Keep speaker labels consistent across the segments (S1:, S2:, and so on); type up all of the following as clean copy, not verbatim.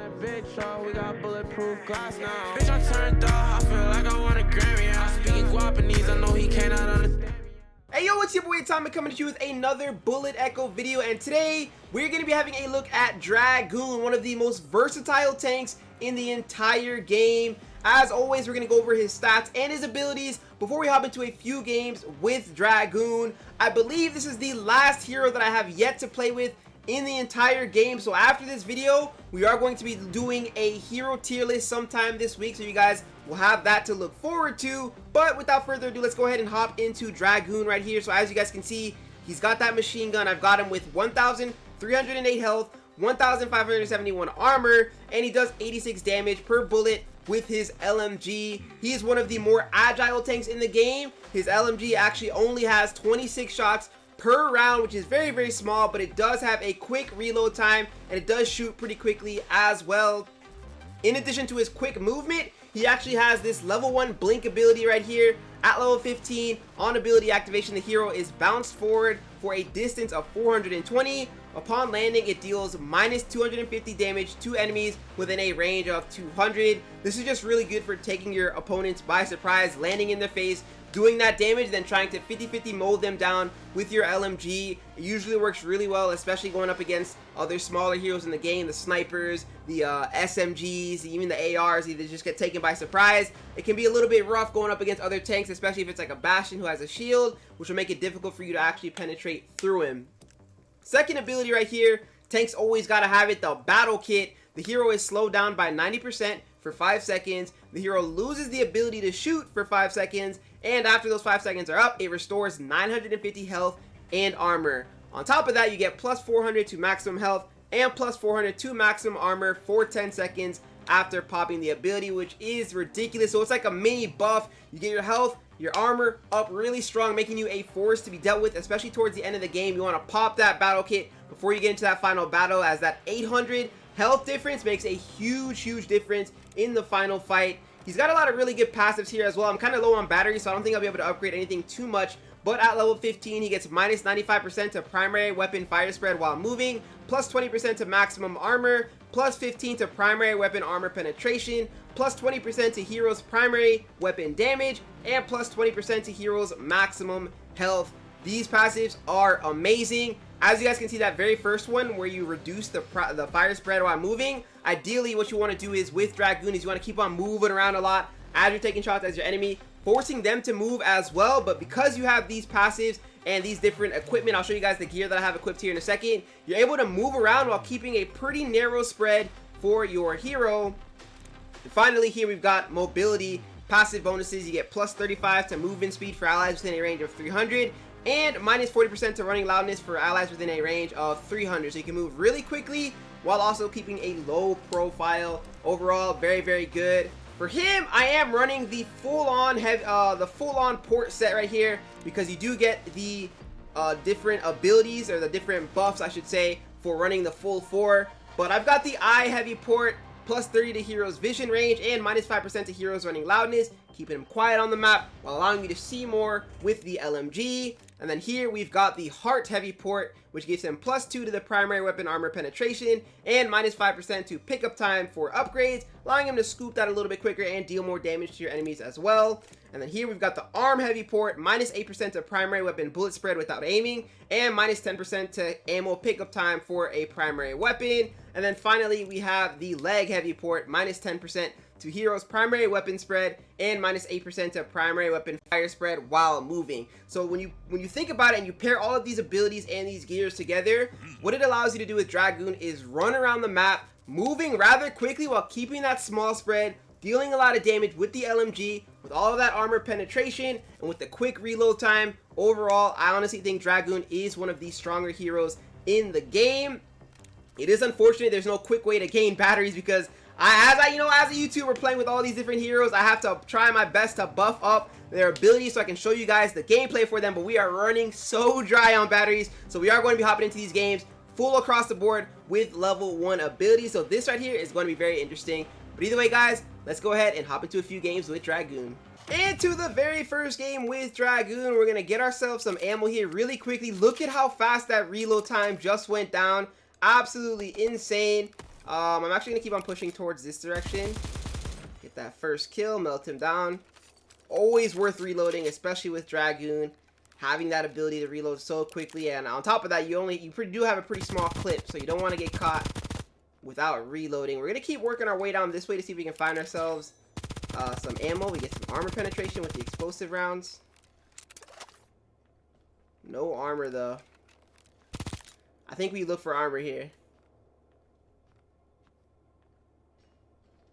S1: We got bulletproof glass now. Bitch, I'm turned up. I feel like I want a Grammy. I'm speaking Guapanese. I know he cannot understand me.
S2: Hey yo, it's your boy Tommy coming to you with another Bullet Echo video, and today we're going to be having a look at Dragoon, one of the most versatile tanks in the entire game. As always, we're going to go over his stats and his abilities before we hop into a few games with Dragoon. I believe this is the last hero that I have yet to play with in the entire game, so after this video we are going to be doing a hero tier list sometime this week, so you guys will have that to look forward to. But without further ado, let's go ahead and hop into Dragoon right here. So as you guys can see, he's got that machine gun. I've got him with 1,308 health, 1,571 armor, and he does 86 damage per bullet with his LMG. He is one of the more agile tanks in the game. His LMG actually only has 26 shots per round, which is very, very small, but it does have a quick reload time and it does shoot pretty quickly as well. In addition to his quick movement, he actually has this level 1 blink ability right here. At level 15, on ability activation, the hero is bounced forward for a distance of 420. Upon landing, it deals minus 250 damage to enemies within a range of 200. This is just really good for taking your opponents by surprise, landing in their face, doing that damage, then trying to 50-50 mow them down with your LMG. It usually works really well, especially going up against other smaller heroes in the game, the snipers, the SMGs, even the ARs. They just get taken by surprise. It can be a little bit rough going up against other tanks, especially if it's like a Bastion who has a shield, which will make it difficult for you to actually penetrate through him. Second ability right here, tanks always gotta have it, the battle kit. The hero is slowed down by 90% for 5 seconds. The hero loses the ability to shoot for 5 seconds, and after those 5 seconds are up, it restores 950 health and armor. On top of that, you get plus 400 to maximum health and plus 400 to maximum armor for 10 seconds after popping the ability, which is ridiculous. So it's like a mini buff. You get your health, your armor up really strong, making you a force to be dealt with, especially towards the end of the game. You want to pop that battle kit before you get into that final battle, as that 800 health difference makes a huge difference in the final fight. He's got a lot of really good passives here as well. I'm kind of low on battery, so I don't think I'll be able to upgrade anything too much. But at level 15, he gets minus 95% to primary weapon fire spread while moving, plus 20% to maximum armor, plus 15 to primary weapon armor penetration, plus 20% to heroes primary weapon damage, and plus 20% to heroes maximum health. These passives are amazing. As you guys can see, that very first one where you reduce the fire spread while moving, ideally what you want to do is with Dragoon is you want to keep on moving around a lot as you're taking shots as your enemy, forcing them to move as well. But because you have these passives and these different equipment, I'll show you guys the gear that I have equipped here in a second, you're able to move around while keeping a pretty narrow spread for your hero. And finally, here we've got mobility passive bonuses. You get plus 35 to movement speed for allies within a range of 300, and minus 40% to running loudness for allies within a range of 300. So you can move really quickly while also keeping a low profile. Overall, very good. For him, I am running the full-on port set right here, because you do get the different abilities, or the different buffs I should say, for running the full 4. But I've got the eye heavy port, plus 30 to heroes vision range, and minus 5% to heroes running loudness, keeping them quiet on the map while allowing me to see more with the LMG. And then here we've got the heart heavy port, which gives him plus 2 to the primary weapon armor penetration and minus 5% to pickup time for upgrades, allowing him to scoop that a little bit quicker and deal more damage to your enemies as well. And then here we've got the arm heavy port, minus 8% to primary weapon bullet spread without aiming, and minus 10% to ammo pickup time for a primary weapon. And then finally we have the leg heavy port, minus 10% to heroes primary weapon spread and minus 8% to primary weapon fire spread while moving. So when you think about it and you pair all of these abilities and these gears together, what it allows you to do with Dragoon is run around the map, moving rather quickly while keeping that small spread, dealing a lot of damage with the LMG, with all of that armor penetration, and with the quick reload time. Overall, I honestly think Dragoon is one of the stronger heroes in the game. It is unfortunate there's no quick way to gain batteries, because as a YouTuber playing with all these different heroes, I have to try my best to buff up their abilities so I can show you guys the gameplay for them. But we are running so dry on batteries, so we are going to be hopping into these games full across the board with level 1 abilities. So this right here is going to be very interesting. But either way, guys, let's go ahead and hop into a few games with Dragoon. Into the very first game with Dragoon, we're going to get ourselves some ammo here really quickly. Look at how fast that reload time just went down. Absolutely insane. I'm actually gonna keep on pushing towards this direction. Get that first kill, melt him down. Always worth reloading, especially with Dragoon. Having that ability to reload so quickly, and on top of that, you do have a pretty small clip, so you don't want to get caught without reloading. We're gonna keep working our way down this way to see if we can find ourselves some ammo. We get some armor penetration with the explosive rounds. No armor though. I think we look for armor here.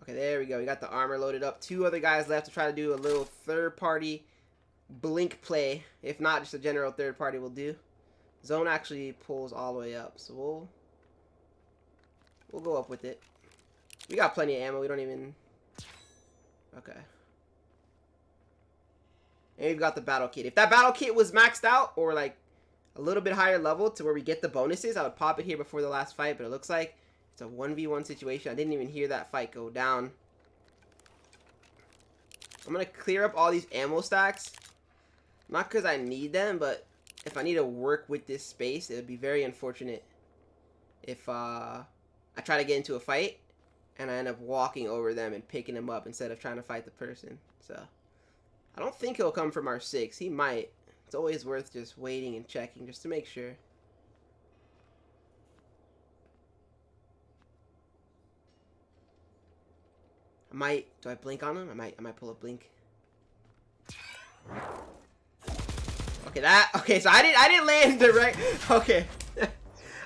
S2: Okay, there we go. We got the armor loaded up. 2 other guys left to try to do a little third-party blink play. If not, just a general third party will do. Zone actually pulls all the way up, so we'll go up with it. We got plenty of ammo. We don't even... Okay. And we've got the battle kit. If that battle kit was maxed out or like a little bit higher level to where we get the bonuses, I would pop it here before the last fight, but it looks like it's a 1v1 situation. I didn't even hear that fight go down. I'm going to clear up all these ammo stacks. Not because I need them, but if I need to work with this space, it would be very unfortunate if I try to get into a fight and I end up walking over them and picking them up instead of trying to fight the person. So, I don't think he'll come from our 6. He might. It's always worth just waiting and checking just to make sure. Do I blink on him? I might pull a blink. Okay, so I didn't land direct. Okay.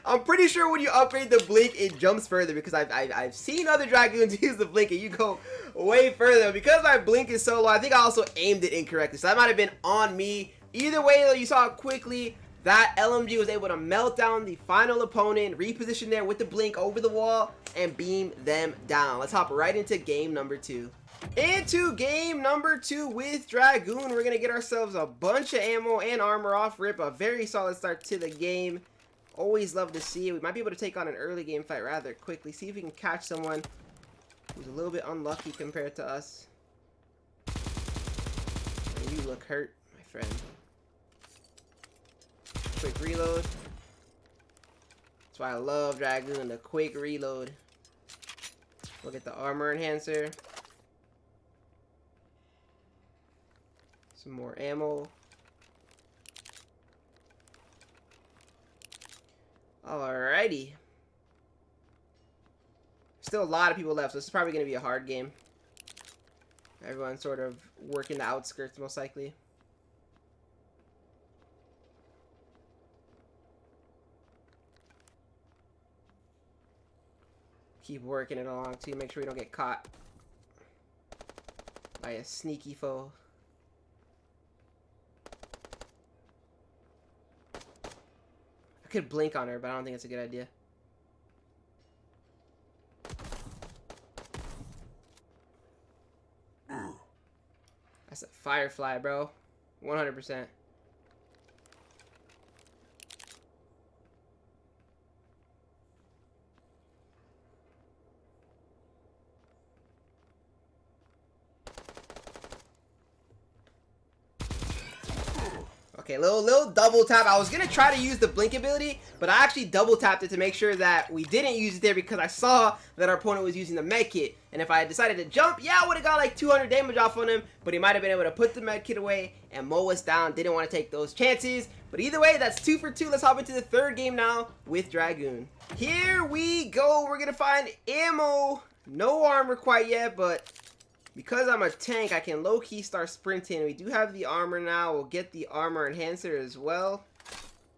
S2: I'm pretty sure when you upgrade the blink, it jumps further because I've seen other Dragoons use the blink and you go way further. Because my blink is so low, I think I also aimed it incorrectly. So that might have been on me. Either way, though, you saw it quickly. That LMG was able to melt down the final opponent, reposition there with the blink over the wall, and beam them down. Let's hop right into game number 2. Into game number 2 with Dragoon. We're going to get ourselves a bunch of ammo and armor off rip. A very solid start to the game. Always love to see it. We might be able to take on an early game fight rather quickly. See if we can catch someone who's a little bit unlucky compared to us. And you look hurt, my friend. Quick reload. That's why I love Dragoon, the quick reload. We'll get the armor enhancer. Some more ammo. Alrighty. Still a lot of people left, so this is probably going to be a hard game. Everyone's sort of working the outskirts, most likely. Keep working it along, too. Make sure we don't get caught by a sneaky foe. I could blink on her, but I don't think it's a good idea. That's a firefly, bro. 100%. Okay, little double tap. I was gonna try to use the blink ability, but I actually double tapped it to make sure that we didn't use it there because I saw that our opponent was using the med kit. And if I had decided to jump, yeah, I would have got like 200 damage off on him, but he might have been able to put the med kit away and mow us down. Didn't want to take those chances. But either way, that's 2 for 2. Let's hop into the third game now with Dragoon. Here we go. We're gonna find ammo. No armor quite yet, but because I'm a tank, I can low-key start sprinting. We do have the armor now. We'll get the armor enhancer as well.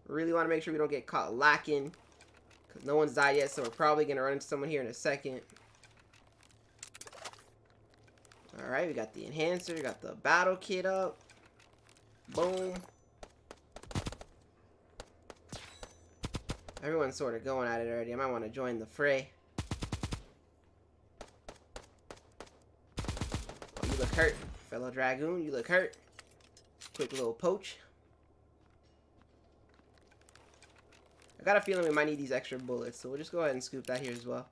S2: Really want to make sure we don't get caught lacking, because no one's died yet, so we're probably going to run into someone here in a second. Alright, we got the enhancer. We got the battle kit up. Boom. Everyone's sort of going at it already. I might want to join the fray. You look hurt, fellow Dragoon. You look hurt. Quick little poach. I got a feeling we might need these extra bullets, so we'll just go ahead and scoop that here as well.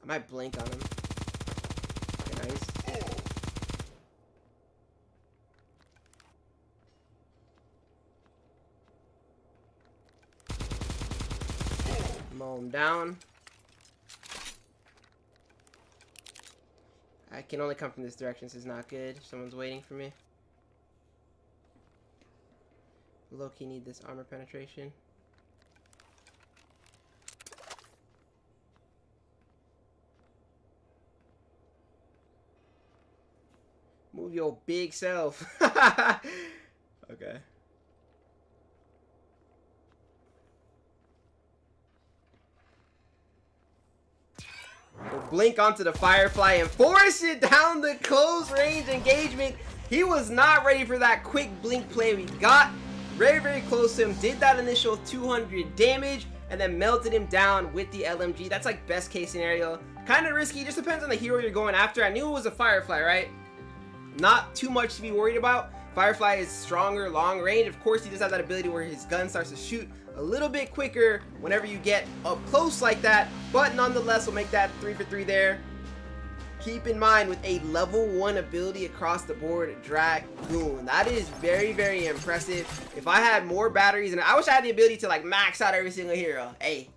S2: might blink on him. Okay, nice. Mow him down. I can only come from this direction. This is not good. Someone's waiting for me. Low-key need this armor penetration. Move your big self. Okay. We'll blink onto the Firefly and force it down the close range engagement. He was not ready for that quick blink play. We got very, very close to him. Did that initial 200 damage and then melted him down with the LMG. That's like best case scenario. Kind of risky. Just depends on the hero you're going after. I knew it was a Firefly, right? Not too much to be worried about. Firefly is stronger, long range. Of course, he does have that ability where his gun starts to shoot a little bit quicker whenever you get up close like that. But nonetheless, we'll make that 3 for 3 there. Keep in mind, with a level 1 ability across the board, Dragoon. That is very, very impressive. If I had more batteries, and I wish I had the ability to like max out every single hero. Hey,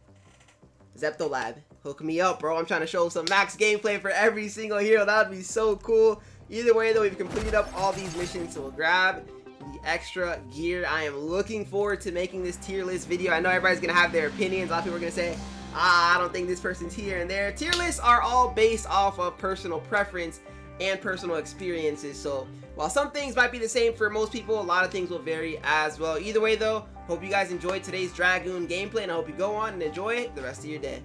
S2: Zeptolab, hook me up, bro. I'm trying to show some max gameplay for every single hero. That would be so cool. Either way, though, we've completed up all these missions, so we'll grab the extra gear. I am looking forward to making this tier list video. I know everybody's going to have their opinions. A lot of people are going to say, I don't think this person's here and there. Tier lists are all based off of personal preference and personal experiences. So while some things might be the same for most people, a lot of things will vary as well. Either way, though, hope you guys enjoyed today's Dragoon gameplay, and I hope you go on and enjoy the rest of your day.